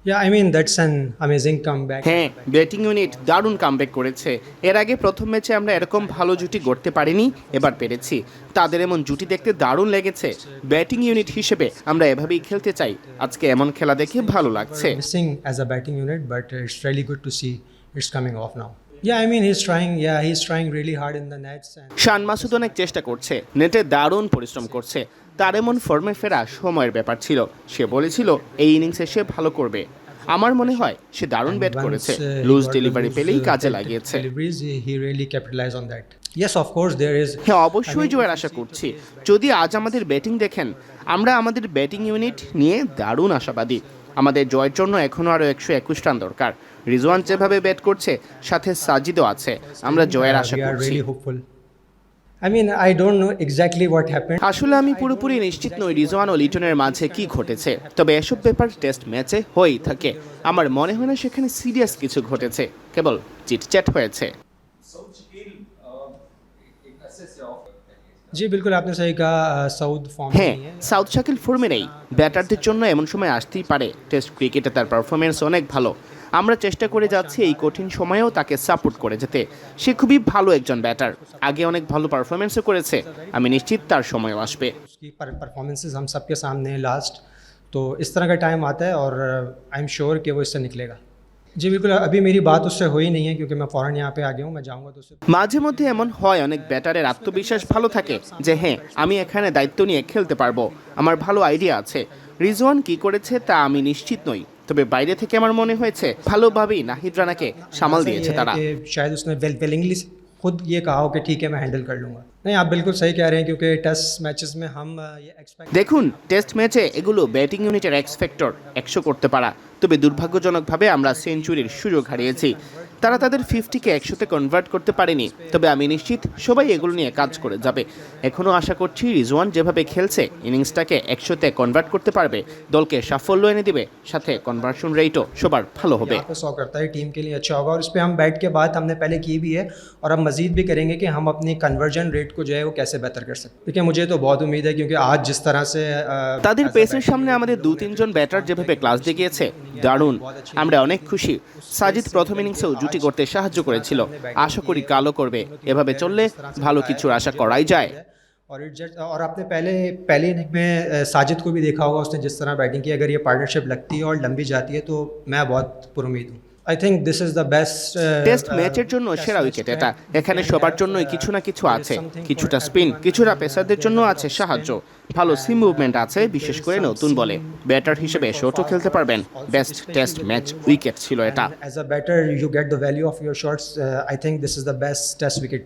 Yeah, I mean that's an amazing comeback. হ্যাঁ, batting unit দারুণ comeback করেছে। এর আগে প্রথম ম্যাচে আমরা এরকম ভালো জুটি গড়তে পারিনি, এবার পেরেছি। তাদের এমন জুটি দেখতে দারুণ লেগেছে। ব্যাটিং ইউনিট হিসেবে আমরা এভাবেই খেলতে চাই। আজকে এমন খেলা দেখে ভালো লাগছে। We're missing as a batting unit, but it's really good to see it's coming off now. Yeah, I mean he's trying. Yeah, he's trying really hard in the nets. And শান মাসুদ অনেক চেষ্টা করছে, নেটে দারুণ পরিশ্রম করছে। তার এমন ফর্মে ফেরা সময়ের ব্যাপার ছিল। সে বলেছিল এই ইনিংসে সে ভালো করবে। আমার মনে হয় সে দারুণ ব্যাট করেছে। he loose got the delivery loose, পেলেই কাজে deliveries, লাগিয়েছে। he really capitalized on that. Yes, of course there is. হ্যাঁ, অবশ্যই জয়ের আশা করছি। যদি আজ আমাদের ব্যাটিং দেখেন, আমরা আমাদের ব্যাটিং ইউনিট নিয়ে দারুণ আশাবাদী। আমাদের জয়ের জন্য এখনও আরও 121 রান দরকার। রিজওয়ান যেভাবে ব্যাট করছে, সাথে সাজিদও আছে, আমরা জয়ের আশা We are করছি। really hopeful. I mean, I don't know exactly what happened. আসলে আমি পুরোপুরি নিশ্চিত নই রিজওয়ান ও লিটনের মাঝে কি ঘটেছে, তবে এসব ব্যাপার টেস্ট ম্যাচে হয়েই থাকে। আমার মনে হয় না সেখানে সিরিয়াস কিছু ঘটেছে, কেবল চিটচ্যাট হয়েছে। जी बिल्कुल आपने सही कहा सऊद फॉर्म হ্যাঁ, नहीं है সাউথ শাকিল ফর্মে নেই। ব্যাটারদের জন্য এমন সময় আসতেই পারে। টেস্ট ক্রিকেটে তার পারফরমেন্স অনেক ভালো। আমরা চেষ্টা করে যাচ্ছি এই কঠিন সময়েও তাকে সাপোর্ট করে যেতে। সে খুবই ভালো একজন ব্যাটার, আগে অনেক ভালো পারফরমেন্সও করেছে। আমি নিশ্চিত তার সময়ও আসবে। उसकी परफॉर्मेंसेस हम सबके सामने हैं लास्ट, तो इस तरह का टाइम आता है और आई एम श्योर कि वो इससे निकलेगा। जी बिल्कुल अभी मेरी बात उससे हुई नहीं है क्योंकि मैं फ़ौरन यहाँ पे आ गया हूँ, मैं जाऊँगा तो उससे মাঝে মধ্যে এমন হয়, অনেক ব্যাটারের আত্মবিশ্বাস ভালো থাকে যে হ্যাঁ, আমি এখানে দায়িত্ব নিয়ে খেলতে পারবো, আমার ভালো আইডিয়া আছে। রিজওয়ান কি করেছে তা আমি নিশ্চিত নই, তবে বাইরে থেকে আমার মনে হয়েছে ভালোভাবেই নাহিদ রানাকে সামাল ऐसा ये দিয়েছে है তারা। कि शायद उसने वेलिंगली खुद ये कहा हो कि ठीक है मैं हैंडल कर लूँगा। नहीं आप बिल्कुल सही कह रहे हैं क्योंकि टेस्ट मैचेस में हम ये एक्सपेक्ट দেখুন, টেস্ট ম্যাচে এগুলো ব্যাটিং ইউনিটের এক্স ফ্যাক্টর 100 করতে পারা। তবে দুর্ভাগ্যজনকভাবে আমরা সেঞ্চুরির সুযোগ হারিয়েছি। তারা তাদের 50কে 100তে কনভার্ট করতে পারেনি। তবে আমি নিশ্চিত সবাই এগুলো নিয়ে কাজ করে যাবে। এখনও আশা করছি রিজওয়ান যেভাবে খেলছে ইনিংসটাকে 100তে কনভার্ট করতে পারবে, দলকে সাফল্য এনে দিবে, সাথে কনভার্সন রেটও সবার ভালো হবে। यहाँ पे 100 करता है टीम के लिए अच्छा होगा और इस पर हम बैठ के बात हमने पहले की भी है और अब मजीद भी करेंगे कि हम अपनी कन्वर्जन रेट को जो है वो कैसे बेहतर कर सकते हैं। देखिए मुझे तो बहुत उम्मीद है क्योंकि आज जिस तरह से তাদের পেসের সামনে আমাদের 2-3 জন ব্যাটার যেভাবে ক্লাস দেখিয়েছে, দারুণ। আমরা অনেক খুশি। সাজিদ প্রথম ইনিংসেও জুটি করতে সাহায্য করেছিল। আশা করি কালও করবে। এভাবে চললে ভালো কিছুর আশা করাই যায়। और आपने पहले इनिंग में साजिद को भी देखा होगा, उसने जिस तरह बैटिंग की। अगर ये पार्टनरशिप लगती है और लंबी जाती है तो मैं बहुत पुरुमीद हूँ। आई think this is the best test ম্যাচের জন্য সেরা উইকেট এটা। এখানে সবার জন্যই কিছু না কিছু আছে, কিছুটা স্পিন, কিছুটা পেসারদের জন্য আছে সাহায্য, ভালো সিম মুভমেন্ট আছে, বিশেষ করে নতুন বলে। ব্যাটার হিসেবে শটও খেলতে পারবেন। বেস্ট টেস্ট ম্যাচ উইকেট ছিল এটা। As a batter you get the value of your shots. I think this is the best test wicket